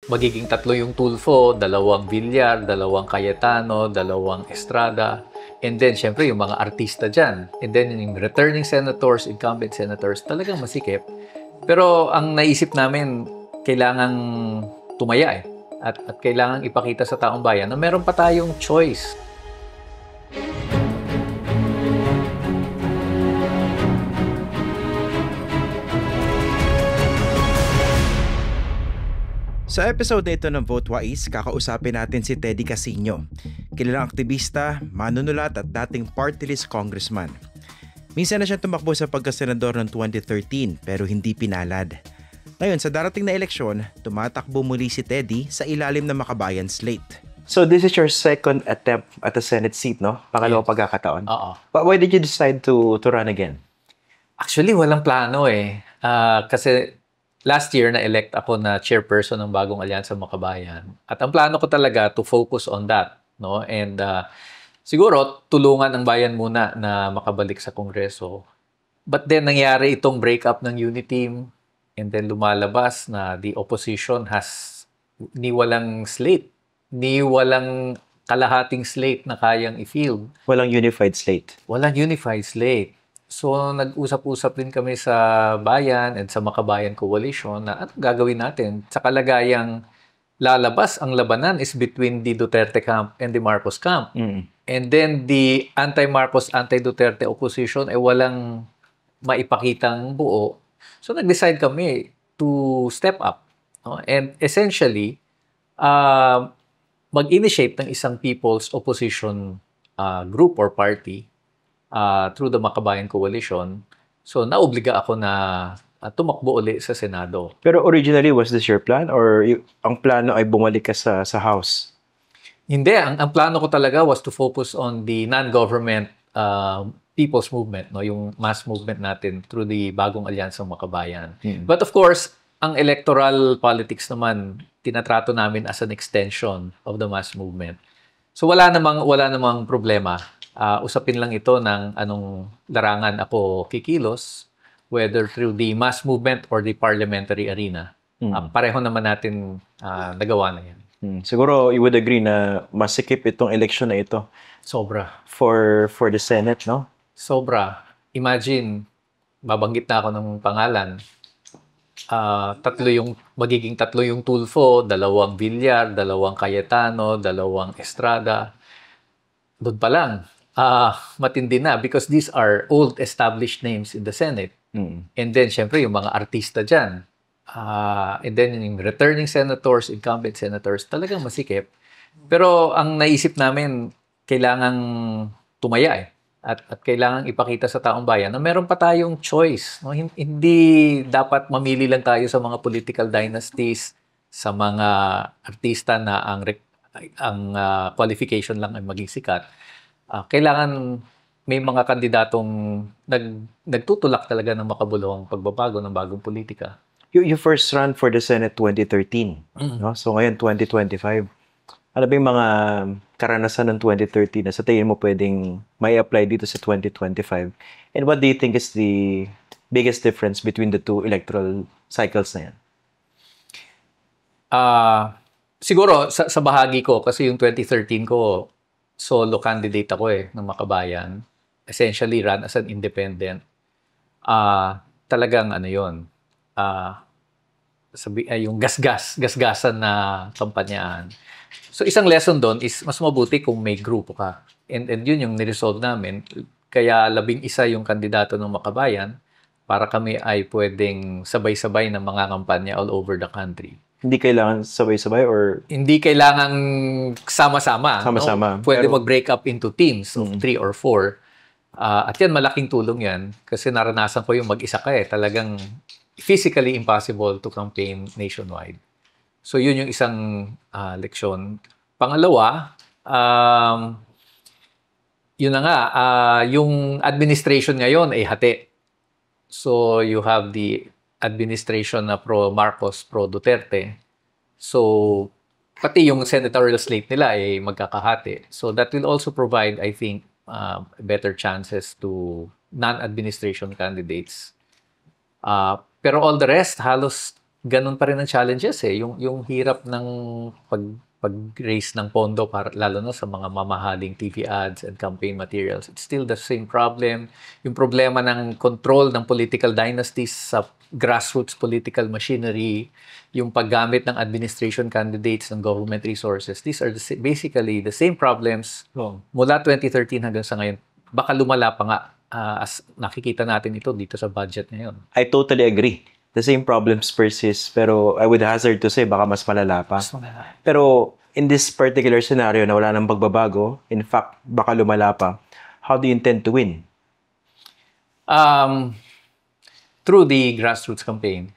magiging tatlo yung Tulfo, dalawang Villar, dalawang Cayetano, dalawang Estrada, and then syempre yung mga artista dyan. And then yung returning senators, incumbent senators, talagang masikip. Pero ang naisip namin, kailangang tumaya at kailangang ipakita sa taong bayan na meron pa tayong choice. Sa episode na ito ng VoteWise, kakausapin natin si Teddy Casino, kilalang aktivista, manunulat at dating party list congressman. Minsan na siya tumakbo sa pagkasenador noong 2013 pero hindi pinalad. Ngayon sa darating na eleksyon, tumatakbo muli si Teddy sa ilalim ng Makabayan slate. So this is your second attempt at a Senate seat, no? Pangalawang pagkakataon. Oo. But why did you decide to run again? Actually, walang plano eh. Kasi last year na-elect ako na chairperson ng Bagong Alyansa Makabayan. At ang plano ko talaga to focus on that, no? And siguro tulungan ang bayan muna na makabalik sa Kongreso. But then nangyari itong breakup ng Uniteam and then lumalabas na the opposition has ni walang slate, ni walang kalahating slate na kayang i-field. Walang unified slate. Walang unified slate. So, nag-usap-usap din kami sa bayan and sa Makabayan Coalition na ano gagawin natin sa kalagayang lalabas ang labanan is between the Duterte camp and the Marcos camp. And then the anti-Marcos, anti-Duterte opposition ay walang maipakitang buo. So, nag-decide kami to step up. No? And essentially, mag-initiate ng isang people's opposition group or party through the Makabayan Coalition. So, naobliga ako na tumakbo uli sa Senado. Pero originally, was this your plan? Or ang plano ay bumalik ka sa House? Hindi. Ang plano ko talaga was to focus on the non-government people's movement, no, yung mass movement natin through the Bagong Alyansang Makabayan. But of course, ang electoral politics naman, tinatrato namin as an extension of the mass movement. So wala namang problema. Usapin lang ito ng anong larangan ako kikilos, whether through the mass movement or the parliamentary arena. Pareho naman natin nagawa na yan. Siguro you would agree na masikip itong election na ito. Sobra. For the Senate, no? Sobra. Imagine, babanggit na ako ng pangalan. Magiging tatlo yung Tulfo, dalawang Villar, dalawang Cayetano, dalawang Estrada. Doon pa lang, matindi na because these are old established names in the Senate. And then, syempre, yung mga artista dyan. And then, yung returning senators, incumbent senators, talagang masikip. Pero ang naisip namin, kailangang tumaya at kailangang ipakita sa taong bayan na meron pa tayong choice. No? Hindi dapat mamili lang tayo sa mga political dynasties, sa mga artista na ang qualification lang ay maging sikat. Kailangan may mga kandidatong nagtutulak talaga ng makabuluhang pagbabago ng bagong politika. You first ran for the Senate 2013. No? So ngayon, 2025. Ano ba yung mga karanasan ng 2013 na sa tingin mo pwedeng may apply dito sa 2025? And what do you think is the biggest difference between the two electoral cycles na yan? Siguro, sa bahagi ko, kasi yung 2013 ko, solo candidate ako ng Makabayan. Essentially, run as an independent. Talagang ano yun, yung gasgasan na kampanyaan. So, isang lesson doon is mas mabuti kung may grupo ka. And yun yung niresolve namin. Kaya 11 yung kandidato ng Makabayan para kami ay pwedeng sabay-sabay na mga kampanya all over the country. Hindi kailangan sabay-sabay or? Hindi kailangan sama-sama. Sama-sama. No? Pwede mag-break up into teams of 3 or 4. At yan, malaking tulong yan. Kasi naranasan ko yung mag-isa ka Talagang physically impossible to campaign nationwide. So, yun yung isang leksyon. Pangalawa, yun na nga, yung administration ngayon ay hati. So, you have the administration na pro-Marcos, pro-Duterte. So, pati yung senatorial slate nila ay magkakahati. So, that will also provide, I think, better chances to non-administration candidates. Pero all the rest, halos ganun pa rin ang challenges eh. Yung hirap ng pag-raise ng pondo para lalo na sa mga mamahaling TV ads and campaign materials. It's still the same problem. Yung problema ng control ng political dynasties sa grassroots political machinery, yung paggamit ng administration candidates ng government resources. These are basically the same problems mula 2013 hanggang sa ngayon. Baka lumala pa nga as nakikita natin ito dito sa budget ngayon. I totally agree. The same problems persist, pero I would hazard to say baka mas malala pa. Pero in this particular scenario na wala nang pagbabago, in fact, baka lumala pa, how do you intend to win? Through the grassroots campaign,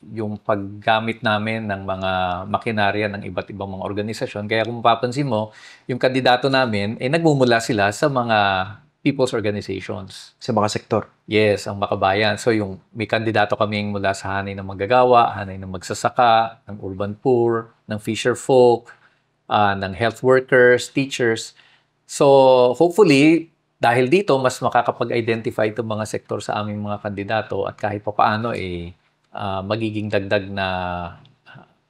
yung paggamit namin ng mga makinarya ng iba't ibang mga organisasyon. Kaya kung mapapansin mo, yung kandidato namin, nagmumula sila sa mga people's organizations. Sa mga sektor? Yes, ang makabayan. So yung may kandidato kaming mula sa hanay ng manggagawa, hanay ng magsasaka, ng urban poor, ng fisher folk, ng health workers, teachers. So hopefully, dahil dito, mas makakapag-identify itong mga sektor sa aming mga kandidato at kahit pa paano magiging dagdag na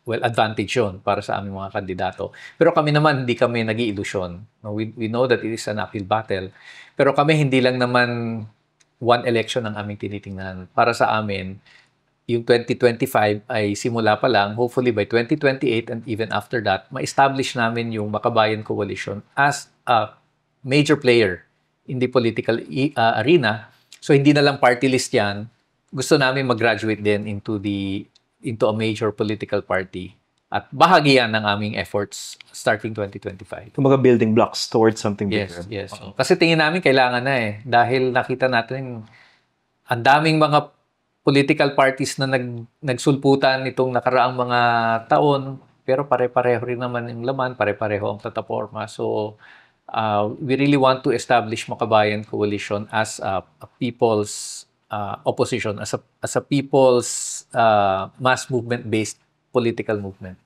advantage yun para sa aming mga kandidato. Pero kami naman, hindi kami nag-iilusyon. No, we know that it is an uphill battle. Pero kami, hindi lang naman one election ang aming tinitingnan. Para sa amin, yung 2025 ay simula pa lang. Hopefully by 2028 and even after that, ma-establish namin yung Makabayan Coalition as a major player in the political arena. So hindi na lang party list yan. Gusto namin mag-graduate din into a major political party. At bahagi yan ng aming efforts starting 2025. Kung mga building blocks towards something bigger. Yes. Kasi tingin namin kailangan na dahil nakita natin ang daming mga political parties na nagsulputan itong nakaraang mga taon, pero pare-pareho rin naman yung laman, pare-pareho ang plataforma. So, we really want to establish Makabayan Coalition as a people's opposition, as a people's mass movement-based political movement.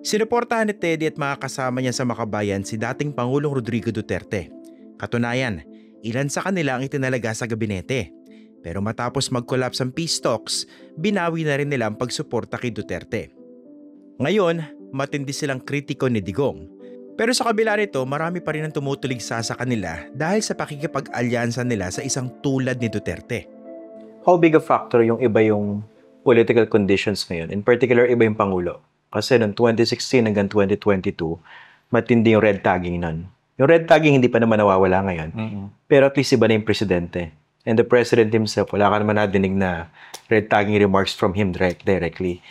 Sinuportahan ni Teddy at mga kasama niya sa Makabayan si dating Pangulong Rodrigo Duterte. Katunayan, ilan sa kanila ang itinalaga sa gabinete. Pero matapos mag-collapse ang peace talks, binawi na rin nila ang pagsuporta kay Duterte. Ngayon, matindi silang kritiko ni Digong. Pero sa kabila nito, marami pa rin ang tumutulig sa kanila dahil sa pakikipag-alyansa nila sa isang tulad ni Duterte. How big a factor yung iba yung political conditions ngayon? In particular, iba yung Pangulo. Kasi noong 2016 hanggang 2022, matindi yung red tagging nun. Yung red tagging hindi pa naman nawawala ngayon. Pero at least iba na yung presidente. And the president himself, wala ka naman nadinig na red tagging remarks from him directly.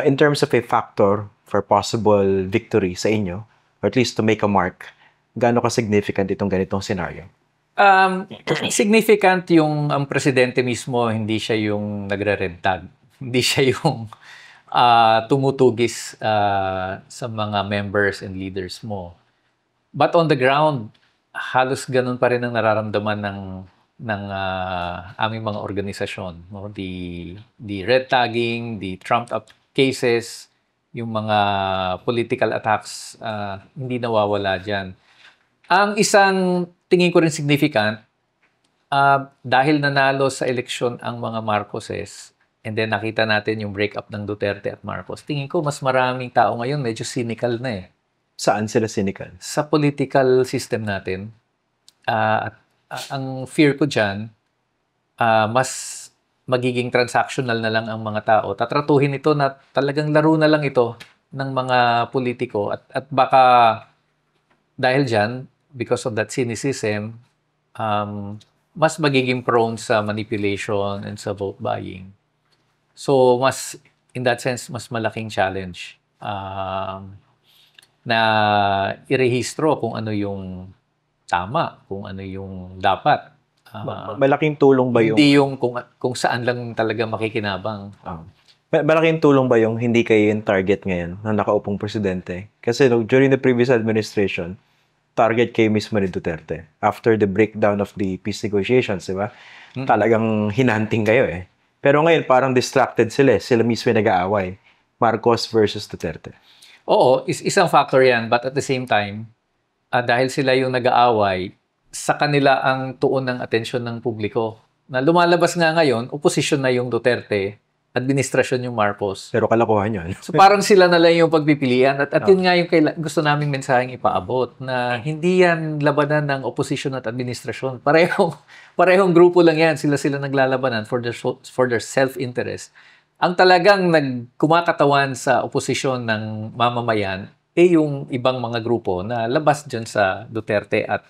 In terms of a factor for possible victory sa inyo, or at least to make a mark, gaano ka-significant itong ganitong scenario? Significant yung ang presidente mismo, hindi siya yung nagre-red tag. Hindi siya yung tumutugis sa mga members and leaders mo. But on the ground, halos ganun pa rin ang nararamdaman ng aming mga organisasyon. No? The red tagging, the trumped up cases, yung mga political attacks, hindi nawawala dyan. Ang isang tingin ko rin significant, dahil nanalo sa eleksyon ang mga Marcoses, and then nakita natin yung breakup ng Duterte at Marcos, tingin ko mas maraming tao ngayon medyo cynical na Saan sila cynical? Sa political system natin. At ang fear ko dyan, mas magiging transactional na lang ang mga tao. Tatratuhin ito na talagang laro na lang ito ng mga politiko. At baka dahil dyan, because of that cynicism, mas magiging prone sa manipulation and sa vote buying. So, in that sense, mas malaking challenge na irehistro kung ano yung tama, kung ano yung dapat. Malaking tulong ba yung... Hindi yung kung saan lang talaga makikinabang. Malaking tulong ba yung hindi kayo yung target ngayon ng nakaupong presidente? Kasi during the previous administration, target kayo mismo ni Duterte. After the breakdown of the peace negotiations, di ba? Talagang hinanting kayo Pero ngayon, parang distracted sila. Sila mismo yung nag-aaway. Marcos versus Duterte. Oo, isang factor yan. But at the same time, dahil sila yung nag-aaway, sa kanila ang tuon ng atensyon ng publiko. Na lumalabas nga ngayon, opposition na yung Duterte, administrasyon yung Marcos. Pero kalokohan yun. So parang sila na lang yung pagpipilian at yun nga yung gusto naming mensaheng ipaabot na hindi yan labanan ng opposition at administrasyon. Parehong grupo lang yan. Sila naglalabanan for their self-interest. Ang talagang kumakatawan sa oposisyon ng mamamayan yung ibang mga grupo na labas dyan sa Duterte at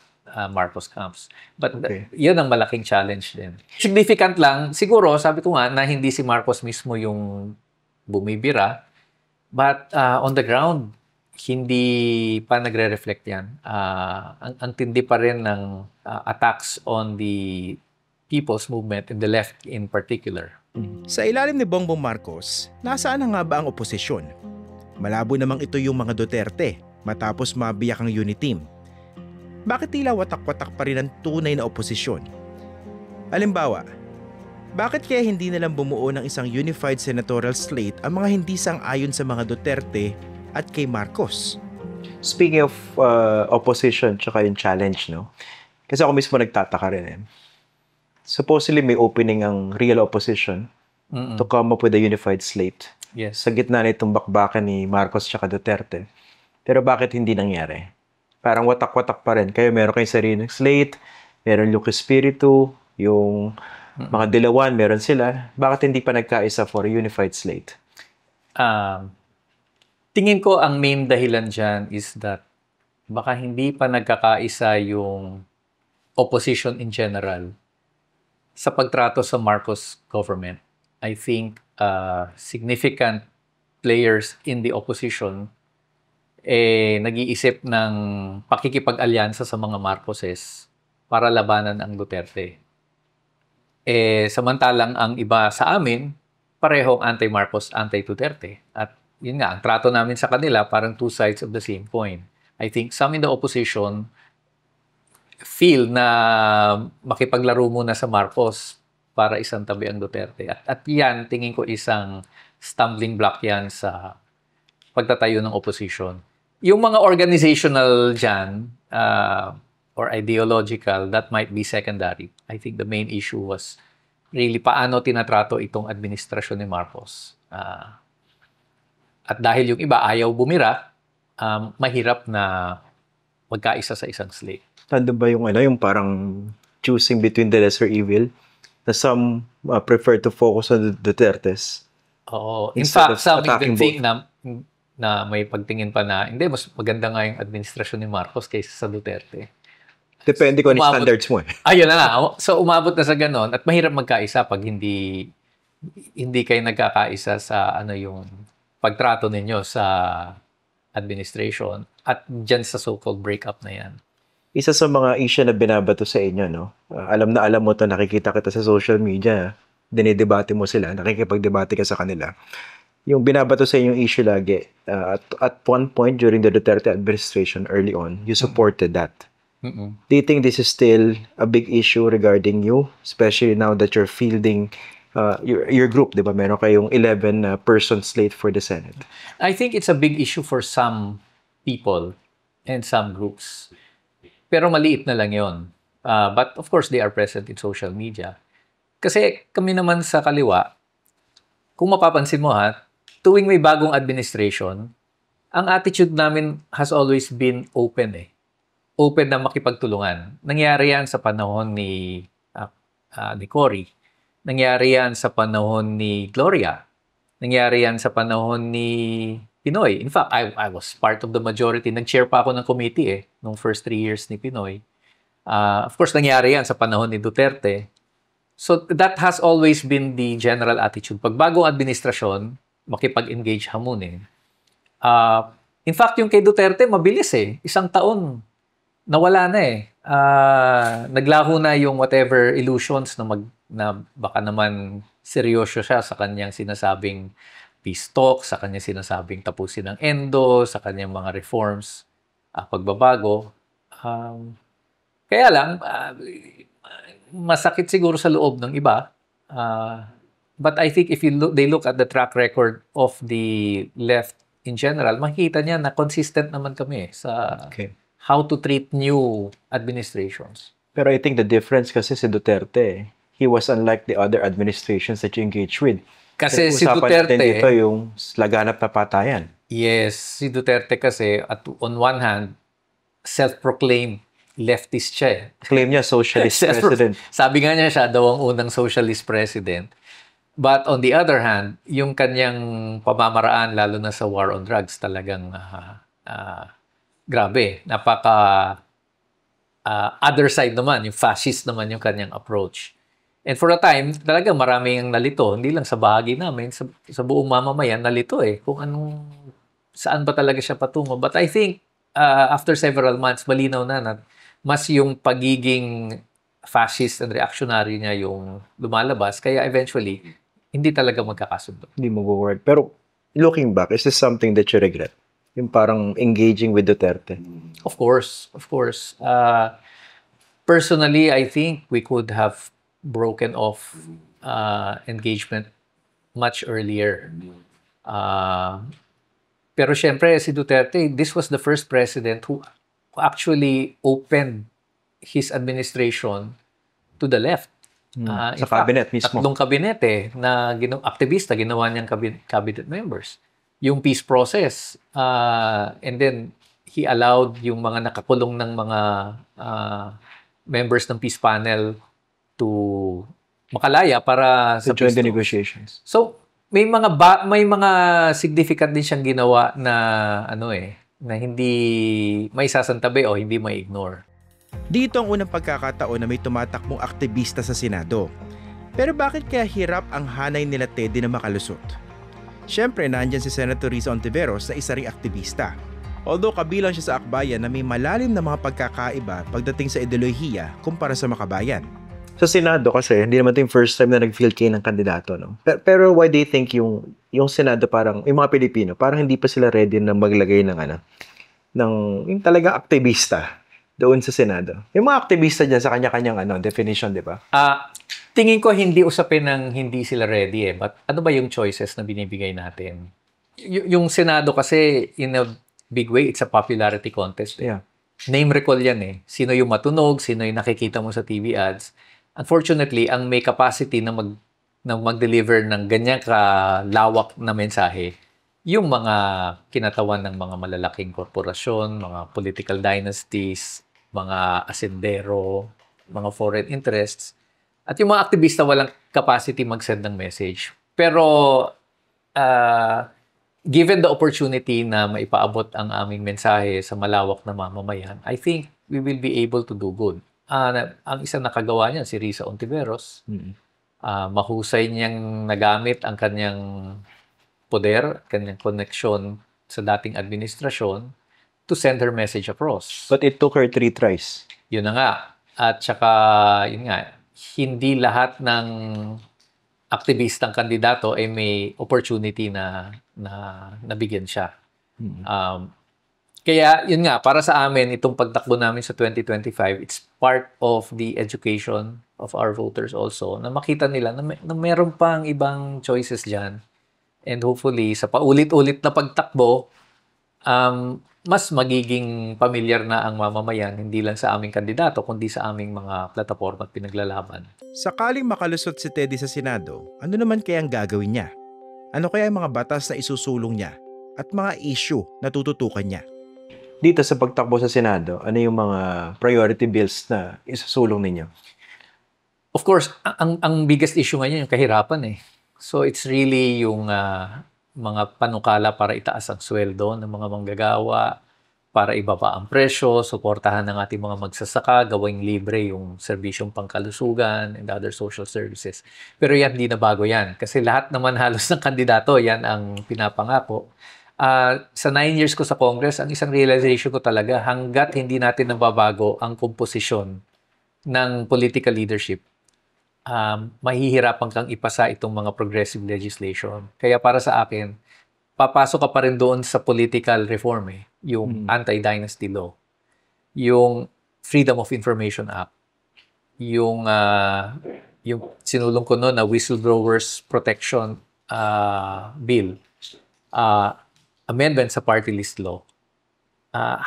Marcos camps. But yun ang malaking challenge din. Significant lang, siguro, sabi ko nga, na hindi si Marcos mismo yung bumibira. But on the ground, hindi pa nagre-reflect yan. Ang tindi pa rin ng attacks on the people's movement in the left in particular. Sa ilalim ni Bongbong Marcos, nasaan na nga ba ang oposisyon? Malabo namang ito yung mga Duterte matapos mabiyak ang unity team. Bakit tila watak-watak pa rin ang tunay na oposisyon? Halimbawa, bakit kaya hindi nalang bumuo ng isang unified senatorial slate ang mga hindi sang-ayon sa mga Duterte at kay Marcos? Speaking of opposition tsaka yung challenge, no? Kasi ako mismo nagtataka rin eh. Supposedly may opening ang real opposition to come up with a unified slate. Yes. Sa gitna na itong bakbakan ni Marcos tsaka Duterte. Pero bakit hindi nangyari? Parang watak-watak pa rin. Kaya meron kayong sariling slate, meron yung Espiritu, yung mga Dilawan, meron sila. Bakit hindi pa nagkaisa for a unified slate? Tingin ko ang main dahilan dyan is that baka hindi pa nagkakaisa yung opposition in general sa pagtrato sa Marcos government. I think significant players in the opposition nag-iisip ng pakikipag-alyansa sa mga Marcoses para labanan ang Duterte. Samantalang ang iba sa amin, parehong anti-Marcos, anti-Duterte. At yun nga, ang trato namin sa kanila parang two sides of the same coin. I think some in the opposition feel na makipaglaro muna sa Marcos para isang tabi ang Duterte. At yan, tingin ko isang stumbling block yan sa pagtatayo ng opposition. Yung mga organizational dyan, or ideological, that might be secondary. I think the main issue was really paano tinatrato itong administrasyon ni Marcos. At dahil yung iba ayaw bumira, mahirap na magkaisa sa isang slate. Nandun ba yung parang choosing between the lesser evil na some prefer to focus on the Dutertes? Oo. In fact, some even think both. na may pagtingin pa na, hindi, mas maganda nga yung administrasyon ni Marcos kaysa sa Duterte. Depende kung ano standards mo eh. Ayun na nga. So, umabot na sa ganon at mahirap magkaisa pag hindi kayo nagkakaisa sa yung pagtrato ninyo sa administration at dyan sa so-called breakup na yan. Isa sa mga issue na binabato sa inyo, no? Alam na alam mo to, nakikita kita sa social media, dinidebate mo sila, nakikipagdebate ka sa kanila. Yung binabato sa inyong issue lagi, at one point during the Duterte administration early on, you supported that. Do you think this is still a big issue regarding you, especially now that you're fielding your group, di ba? Meron kayong 11-person slate for the Senate. I think it's a big issue for some people and some groups. Pero maliit na lang yon. But of course, they are present in social media. Kasi kami naman sa kaliwa, kung mapapansin mo tuwing may bagong administration, ang attitude namin has always been open Open na makipagtulungan. Nangyari yan sa panahon ni Cory. Nangyari yan sa panahon ni Gloria. Nangyari yan sa panahon ni Pinoy. In fact, I was part of the majority. Nag-chair pa ako ng committee nung first 3 years ni Pinoy. Of course, nangyari yan sa panahon ni Duterte. So that has always been the general attitude. Pag bagong administrasyon, makipag-engage hamunin. In fact, yung kay Duterte, mabilis 1 taon. Nawala na naglaho na yung whatever illusions na baka naman seryoso siya sa kanyang sinasabing peace talk, sa kanyang sinasabing tapusin ng ENDO, sa kanyang mga reforms, pagbabago. Kaya lang, masakit siguro sa loob ng iba. But I think if they look at the track record of the left in general, makikita niya na consistent naman kami sa how to treat new administrations. Pero I think the difference kasi si Duterte, he was unlike the other administrations that you engage with. Kasi si Usapan natin Duterte, dito yung laganap na patayan. yes, si Duterte kasi on one hand, self-proclaimed leftist siya eh. Claim niya socialist Self- president. Sabi nga niya siya daw ang unang socialist president. But on the other hand, yung kanyang pamamaraan, lalo na sa war on drugs, talagang grabe. Napaka other side naman, yung fascist naman yung kanyang approach. And for a time, talaga maraming nalito. Hindi lang sa bahagi namin, sa buong mamamayan nalito eh. Kung saan ba talaga siya patungo. But I think, after several months, malinaw na mas yung pagiging fascist and reactionary niya yung lumalabas. Kaya eventually, hindi talaga magkakasundo. Hindi mag-work. Pero looking back, is this something that you regret? Yung parang engaging with Duterte. Of course, of course. Personally, I think we could have broken off engagement much earlier. Pero syempre, si Duterte, this was the first president who actually opened his administration to the left. Sa cabinet mismo. Tatlong kabinete na aktivista, ginawa niyang cabinet members. Yung peace process. And then, he allowed yung mga nakakulong ng mga members ng peace panel to makalaya para sa To join peace the talks. negotiations. So, may mga significant din siyang ginawa na na hindi may sasantabi o hindi may ignore. Dito ang unang pagkakataon na may tumatakbong aktivista sa Senado. Pero bakit kaya hirap ang hanay nila Teddy na makalusot? Siyempre, nandyan si Senator Risa Hontiveros na isa ring aktivista. Although kabilang siya sa akbayan na may malalim na mga pagkakaiba pagdating sa ideolohiya kumpara sa makabayan. Sa Senado kasi, hindi naman ito yung first time na nag-field kayo ng kandidato. No? Pero why do you think yung Senado parang, yung mga Pilipino, parang hindi pa sila ready na maglagay ng yung talagang aktivista doon sa Senado? Yung mga aktivista dyan sa kanya-kanyang definition, di ba? Tingin ko hindi usapin ng hindi sila ready eh. But ano ba yung choices na binibigay natin? Yung Senado kasi, in a big way, it's a popularity contest. Yeah. Name recall yan eh. Sino yung matunog, sino yung nakikita mo sa TV ads. Unfortunately, ang may capacity na mag-deliver ng ganyang kalawak na mensahe, yung mga kinatawan ng mga malalaking korporasyon, mga political dynasties, mga asendero, mga foreign interests, at yung mga aktivista walang capacity mag-send ng message. Pero given the opportunity na maipaabot ang aming mensahe sa malawak na mamamayan, I think we will be able to do good. Ang isang nakagawa niyan, si Risa Hontiveros. Mahusay niyang nagamit ang kanyang poder, kanyang connection sa dating administrasyon to send her message across. But it took her 3 tries. Yun na nga. At saka, yun nga, hindi lahat ng aktivistang kandidato ay may opportunity na nabigyan siya. Kaya, yun nga, para sa amin, itong pagtakbo namin sa 2025, it's part of the education of our voters also, na makita nila na meron pang ibang choices dyan. And hopefully, sa paulit-ulit na pagtakbo, mas magiging pamilyar na ang mamamayan, hindi lang sa aming kandidato, kundi sa aming mga plataforma at pinaglalaban. Sakaling makalusot si Teddy sa Senado, ano naman kaya ang gagawin niya? Ano kaya ang mga batas na isusulong niya? At mga issue na tututukan niya? Dito sa pagtakbo sa Senado, ano yung mga priority bills na isusulong ninyo? Of course, ang biggest issue ngayon yung kahirapan eh. So it's really yung mga panukala para itaas ang sweldo ng mga manggagawa, para ibaba ang presyo, suportahan ng ating mga magsasaka, gawing libre yung serbisyong pangkalusugan and other social services. Pero yan, hindi na bago yan. Kasi lahat naman halos ng kandidato, yan ang pinapangako. Sa 9 years ko sa Congress, ang isang realization ko talaga, hanggat hindi natin nababago ang komposisyon ng political leadership, mahihirapan kang ipasa itong mga progressive legislation. Kaya para sa akin, papasok ka pa rin doon sa political reform yung anti-dynasty law, yung Freedom of Information Act, yung sinulong ko noon na Whistleblowers Protection Bill, amendment sa party list law.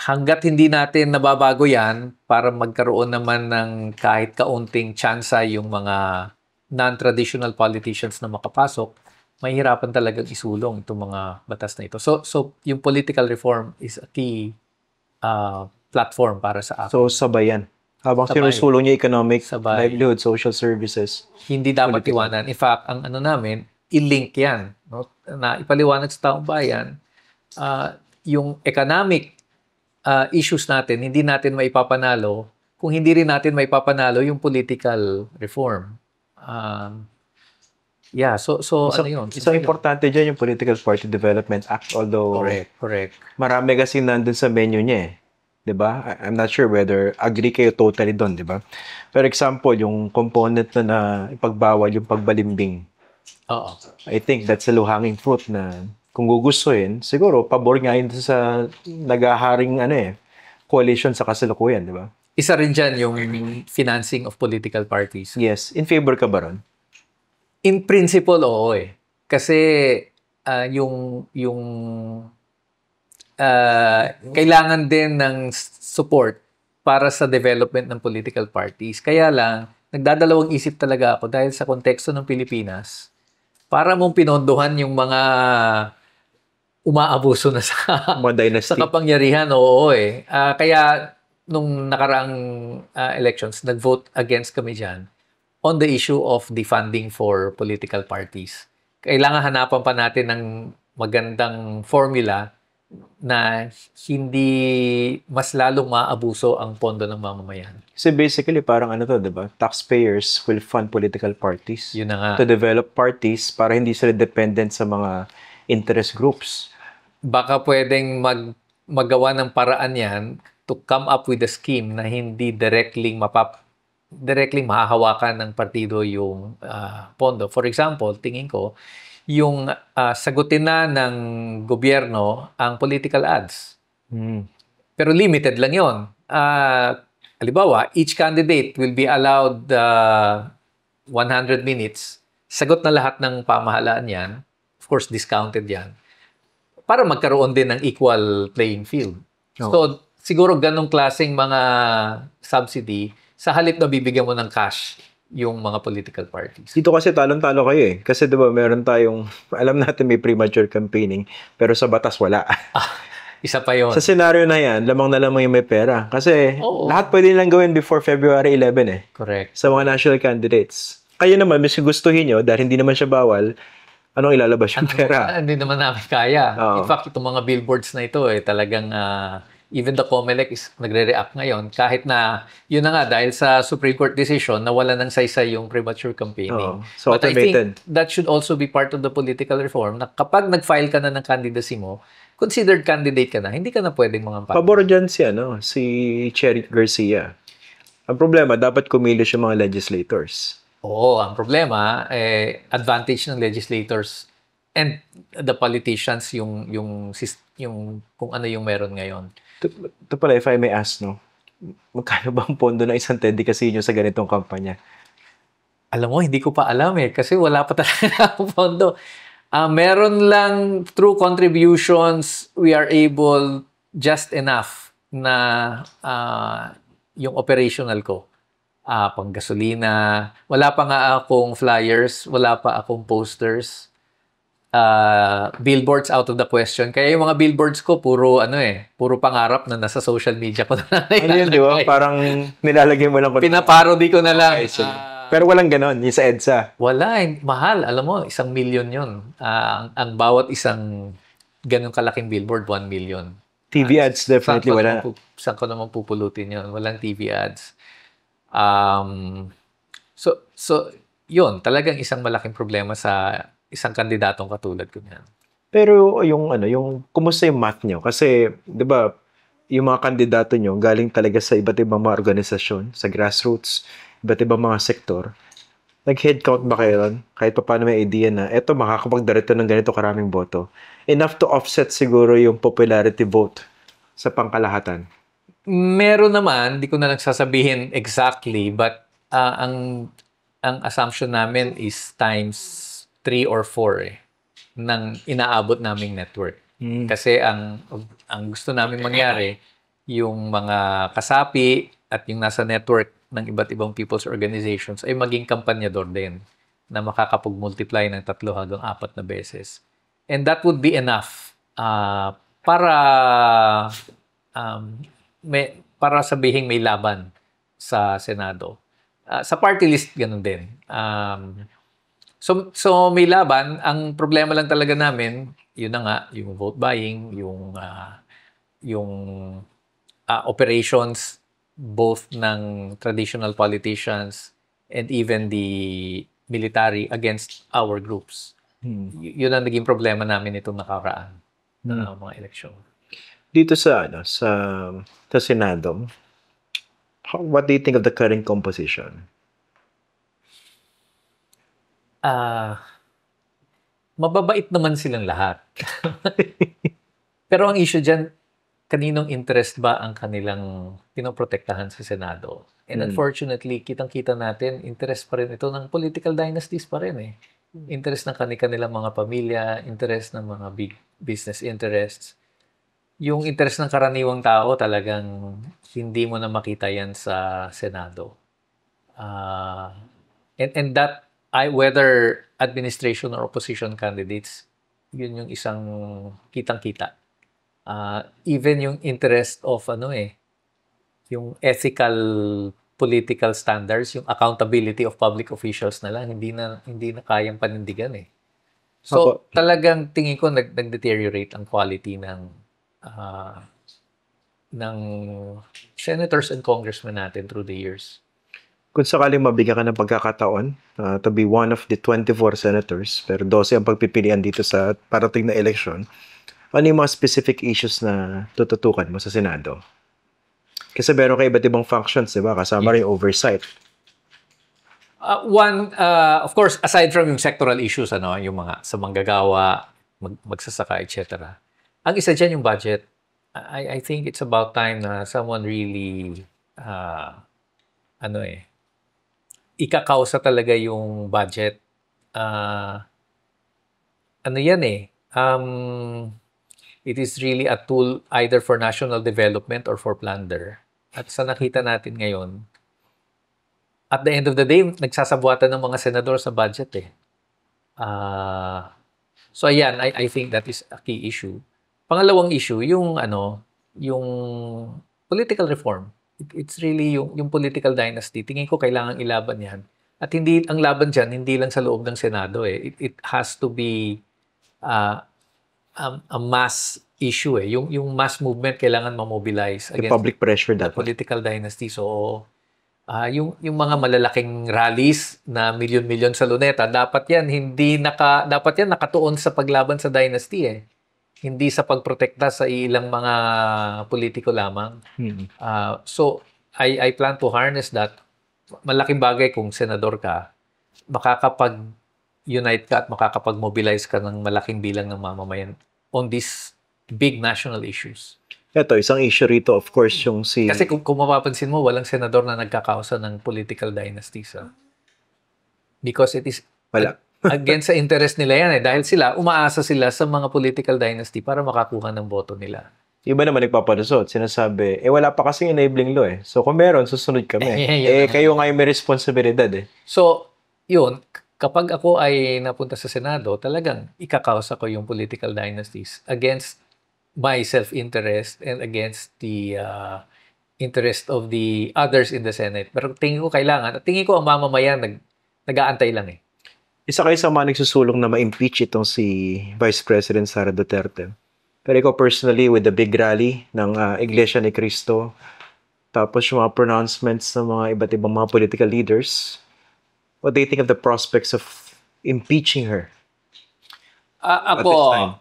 Hanggat hindi natin nababago yan para magkaroon naman ng kahit kaunting tsansa yung mga non-traditional politicians na makapasok, mahihirapan talagang isulong itong mga batas na ito. So yung political reform is a key platform para sa akin. So, sabayan. Habang Sabay. sinusulong niya economic, Sabay. livelihood, social services. Hindi dapat Political. iwanan. In fact, ang ano namin, i-link yan. No? Na ipaliwanag sa taong bayan, yung economic issues natin, hindi natin maipapanalo kung hindi rin natin maipapanalo yung political reform. So ano yun? Isang importante dyan yung Political Party Development Act, although Correct. marami kasi nandun sa menu niya eh. 'Di ba? I'm not sure whether agree kayo totally doon, 'di ba? For example, yung component na ipagbawal yung pagbalimbing. Oo. I think that's a low-hanging fruit na kung gugustuhin, siguro pabor nga yun sa nagaharing coalition sa kasalukuyan, 'di ba? Isa rin dyan yung financing of political parties. Yes, in favor ka ba ron? In principle, oo eh. Kasi yung kailangan din ng support para sa development ng political parties. Kaya lang, nagdadalawang isip talaga ako dahil sa konteksto ng Pilipinas, para mong pinondohan yung mga umaabuso na Mga dynasty. sa kapangyarihan, oo eh. Kaya nung nakaraang elections, nag-vote against kami dyan on the issue of the funding for political parties. Kailangan hanapan pa natin ng magandang formula na hindi mas lalong maabuso ang pondo ng mamamayan. Kasi basically, parang di ba? Taxpayers will fund political parties Yun na nga. to develop parties para hindi sila dependent sa mga interest groups. Baka pwedeng magawa ng paraan yan to come up with a scheme na hindi directly mahahawakan ng partido yung pondo. For example, tingin ko, yung sagutin na ng gobyerno ang political ads. Pero limited lang yon. Halimbawa, each candidate will be allowed 100 minutes. Sagot na lahat ng pamahalaan yan. Of course, discounted yan. Para magkaroon din ng equal playing field. Oh. So, siguro ganong klaseng mga subsidy, sa halip na bibigyan mo ng cash yung mga political parties. Dito kasi talon-talo kayo eh. Kasi diba meron tayong, alam natin may premature campaigning, pero sa batas wala. Isa pa yun. Sa senaryo na yan, lamang na lamang yung may pera. Kasi Oo. lahat pwede nilang gawin before February 11 eh. Correct. Sa mga national candidates. Kayo naman, miski gustuhin nyo, dahil hindi naman siya bawal, anong ilalabas yung pera? Hindi naman namin kaya. Oo. In fact, itong mga billboards na ito talagang even the COMELEC is nagre-react ngayon kahit na yun na nga dahil sa Supreme Court decision nawala ng saysay yung premature campaigning. Oo. So, But I automated. think that should also be part of the political reform na kapag nag-file ka na ng candidacy mo, considered candidate ka na, hindi ka na pwedeng mga Pabor dyan si Cherry Garcia. Ang problema, dapat kumilos yung mga legislators. Oo, ang problema, advantage ng legislators and the politicians yung kung ano yung meron ngayon. Ito pala, if I may ask, magkano ba ang pondo ng isang Teddy Casino sa ganitong kampanya? Alam mo, hindi ko pa alam kasi wala pa talaga ang pondo. Meron lang through contributions, we are able just enough na yung operational ko. Pang gasolina. Wala pa nga akong flyers, wala pa akong posters. Billboards out of the question. Kaya yung mga billboards ko, puro pangarap na nasa social media ko na Ano yun, di ba? Parang nilalagay mo lang. Pinaparody ko na lang. Pero walang ganon, yung sa EDSA. Wala, mahal. Alam mo, 1 million yun. Ang bawat isang ganun kalaking billboard, 1 million. TV ads, definitely wala. Saan ko naman pupulutin yun? Walang TV ads. So, yun, talagang isang malaking problema sa isang kandidatong katulad ko niyan. Pero yung kumusta yung math nyo? Kasi, 'di ba, yung mga kandidato nyo galing talaga sa iba't ibang mga organisasyon, sa grassroots, iba't ibang mga sektor. Nag-headcount ba kayo ron? Kahit pa paano may idea na eto makakapagdarito ng ganito karaming boto. Enough to offset siguro yung popularity vote sa pangkalahatan. Meron naman, di ko na lang sasabihin exactly, but ang assumption namin is times 3 or 4 ng inaabot naming network. Kasi ang gusto namin mangyari, yung mga kasapi at yung nasa network ng iba't ibang people's organizations ay maging kampanyador din. na makakapag-multiply ng 3 hanggang 4 na beses. And that would be enough para para sabihing may laban sa Senado. Sa party list, ganun din. So may laban. Ang problema lang talaga namin, yun na nga, yung vote buying, yung operations both ng traditional politicians and even the military against our groups. Yun ang naging problema namin itong nakaraan na mga eleksyon. Dito sa Senado, what do you think of the current composition? Mababait naman silang lahat. Pero ang issue dyan, kaninong interest ba ang kanilang pinoprotektahan sa Senado? And unfortunately, kitang-kita natin, interest pa rin ito ng political dynasties pa rin eh. Interest ng kanilang mga pamilya, interest ng mga big business interests. Yung interest ng karaniwang tao talagang hindi mo na makita yan sa Senado. And that, whether administration or opposition candidates, yun yung isang kitang-kita. Even yung interest of yung ethical political standards, yung accountability of public officials na lang, hindi na kayang panindigan eh. So talagang tingin ko nag-deteriorate ang quality ng senators and congressmen natin through the years. Kung sakaling mabigyan ka ng pagkakataon to be one of the 24 senators, pero 12 ang pagpipilian dito sa parating na election, ano yung mga specific issues na tututukan mo sa Senado? Kasi meron kayo iba't ibang functions, di ba? Kasama rin yung oversight. Of course, aside from yung sectoral issues, yung mga sa manggagawa, magsasaka, etc. Ang isa dyan yung budget. I think it's about time na someone really, ikakausa talaga yung budget. It is really a tool either for national development or for plunder. At sa nakita natin ngayon, at the end of the day, nagsasabuatan ng mga senador sa budget eh. So ayan, I think that is a key issue. Pangalawang issue, yung political reform. It's really yung political dynasty. Tingin ko kailangan ilaban yan. At hindi ang laban dyan, hindi lang sa loob ng Senado eh. It has to be a mass issue eh. Yung mass movement kailangan ma-mobilize against public pressure the political dynasty. So, yung mga malalaking rallies na milyon-milyon sa luneta, dapat yan nakatuon sa paglaban sa dynasty eh. Hindi sa pagprotekta sa ilang mga politiko lamang. So, I plan to harness that. Malaking bagay kung senador ka, makakapag-unite ka at makakapag-mobilize ka ng malaking bilang ng mamamayan on these big national issues. Ito, isang issue rito, of course, yung Kasi kung mapapansin mo, walang senador na nagkakausa ng political dynasties. Because it is against sa interest nila yan eh. Dahil umaasa sila sa mga political dynasty para makakuha ng boto nila. Iba naman nagpapalusot. Sinasabi, wala pa kasi enabling law eh. So kung meron, susunod kami. Kayo nga yung may responsibilidad eh. So, yun, kapag ako ay napunta sa Senado, talagang ikakausa ko yung political dynasties against my self-interest and against the interest of the others in the Senate. Pero tingin ko kailangan, at tingin ko ang mamamayan nag-aantay lang eh. Isa kayo sa mga nagsusulong na ma-impeach itong si Vice President Sara Duterte. Pero ikaw personally, with the big rally ng Iglesia ni Cristo, tapos yung mga pronouncements ng mga iba't ibang mga political leaders, what do you think of the prospects of impeaching her? Ako,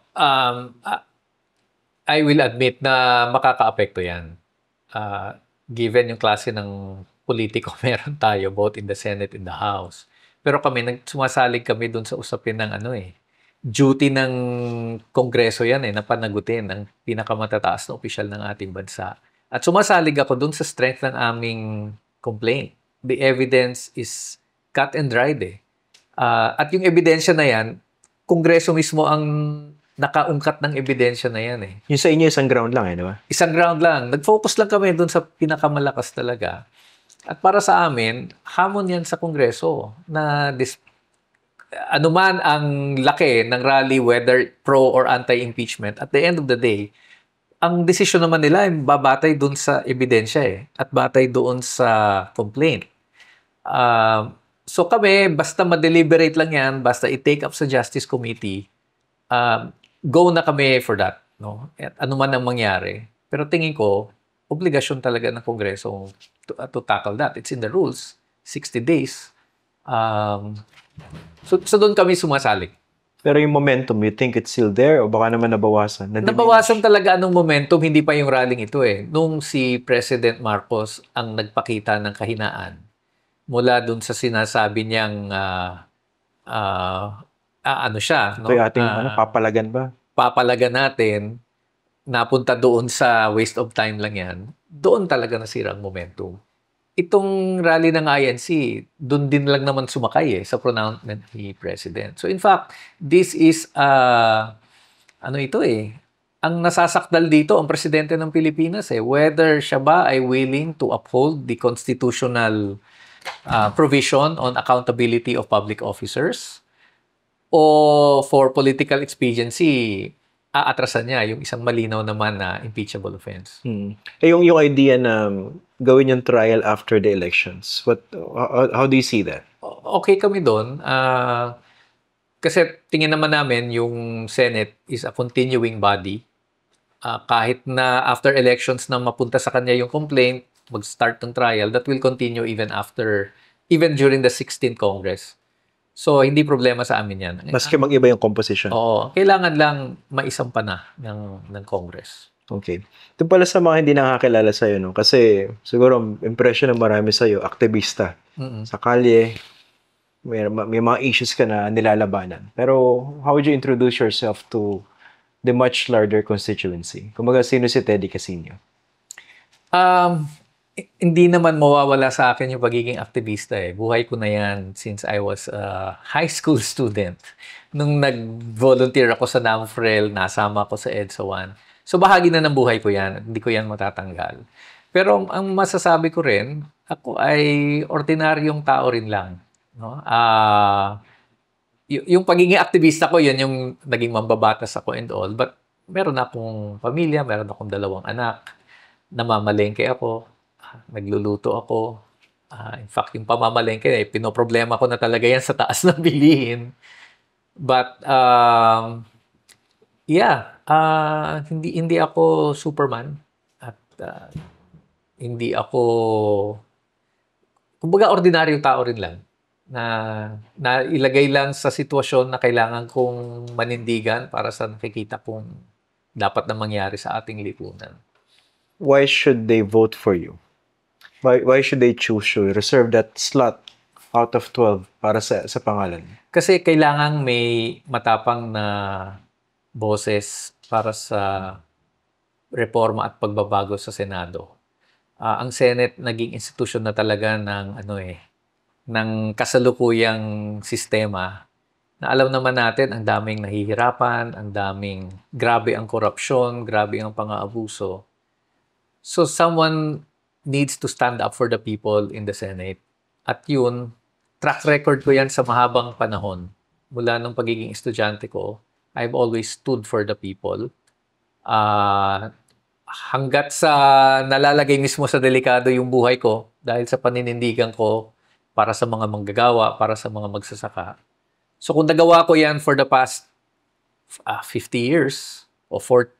I will admit na makaka-apekto yan. Given yung klase ng politiko meron tayo, both in the Senate and the House. Pero sumasalig kami dun sa usapin ng duty ng Kongreso yan na panagutin ang pinakamatataas na opisyal ng ating bansa. At sumasalig ako dun sa strength ng aming complaint. The evidence is cut and dried eh. At yung ebidensya na yan, Kongreso mismo ang nakaungkat ng ebidensya na yan eh. Yung sa inyo, isang ground lang di ba? Isang ground lang. Nag-focus lang kami dun sa pinakamalakas talaga. At para sa amin, hamon yan sa Kongreso na anuman ang laki ng rally, whether pro or anti-impeachment, at the end of the day, ang desisyon naman nila ay babatay doon sa ebidensya at batay doon sa complaint. So kami, basta ma-deliberate lang yan, basta i-take up sa Justice Committee, go na kami for that. No? At ano man ang mangyari. Pero tingin ko, obligasyon talaga ng Kongreso to tackle that. It's in the rules, 60 days. So doon kami sumasalik. Pero yung momentum, you think it's still there o baka naman nabawasan? Nabawasan talaga anong momentum, hindi pa yung rallying ito Nung si President Marcos ang nagpakita ng kahinaan, mula dun sa sinasabi niyang ano siya, no? Ito yung ating papalagan ba? Papalagan natin, napunta doon sa waste of time lang yan, doon talaga nasira ang momentum. Itong rally ng INC, doon din lang naman sumakay sa pronouncement ni President. So in fact, this is, ano ito ang nasasakdal dito, ang Presidente ng Pilipinas whether siya ba ay willing to uphold the constitutional provision on accountability of public officers o for political expediency, aatrasan niya yung isang malinaw naman na impeachable offense. Yung idea na gawin yung trial after the elections, how do you see that? Okay kami doon. Kasi tingin naman namin yung Senate is a continuing body. Kahit na after elections na mapunta sa kanya yung complaint, mag-start ng trial, that will continue even during the 16th Congress. So, hindi problema sa amin yan. Maski mag-iba yung composition. Oo. Kailangan lang maisampa na ng Congress. Okay. Ito pala sa mga hindi nakakilala sa'yo, no? Kasi siguro impression ng marami sa'yo, aktivista. Sa kalye, may mga issues ka na nilalabanan. Pero how would you introduce yourself to the much larger constituency? Kumaga, sino si Teddy Casino? Hindi naman mawawala sa akin yung pagiging aktivista Buhay ko na yan since I was a high school student. Nung nag-volunteer ako sa NAMFREL, nasama ako sa EDSA 1. So bahagi na ng buhay ko yan. Hindi ko yan matatanggal. Pero ang masasabi ko rin, ako ay ordinaryong tao rin lang. No? Yung pagiging aktivista ko, yun yung naging mambabatas ako and all. But meron akong pamilya, meron akong 2 anak, namamalengke ako, nagluluto ako. In fact, yung pamamalengke, pinoproblema ko na talaga yan sa taas ng bilihin. But, hindi ako Superman. At hindi ako, kumbaga, ordinaryong tao rin lang. Na ilagay lang sa sitwasyon na kailangan kong manindigan para sa nakikita kong dapat na mangyari sa ating lipunan. Why should they vote for you? Why should they choose you? Reserve that slot out of 12 para sa pangalan. Kasi kailangang may matapang na boses para sa reforma at pagbabago sa Senado. Ang Senate naging institusyon na talaga ng ng kasalukuyang sistema na alam naman natin ang daming nahihirapan, ang daming grabe ang korupsyon, grabe ang pang-aabuso. So someone needs to stand up for the people in the Senate. At yun, track record ko yan sa mahabang panahon. Mula nung pagiging estudyante ko, I've always stood for the people. Hanggat sa nalalagay mismo sa delikado yung buhay ko dahil sa paninindigan ko para sa mga manggagawa, para sa mga magsasaka. So kung nagawa ko yan for the past 50 years o 40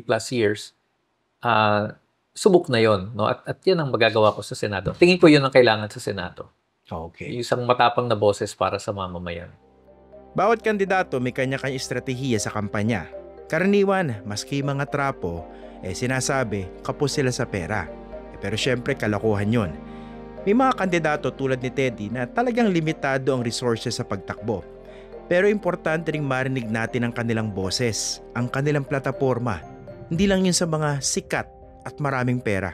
plus years, subok na yon, no? At yan ang magagawa ko sa Senado. Tingin ko yun ang kailangan sa Senado. Okay. Yung isang matapang na boses para sa mamamayan. Bawat kandidato may kanya-kanya estratehiya sa kampanya. Karaniwan, maski mga trapo, sinasabi, kapos sila sa pera. Pero syempre, kalokohan yon. May mga kandidato tulad ni Teddy na talagang limitado ang resources sa pagtakbo. Pero importante ring marinig natin ang kanilang boses, ang kanilang plataforma. Hindi lang yun sa mga sikat at maraming pera.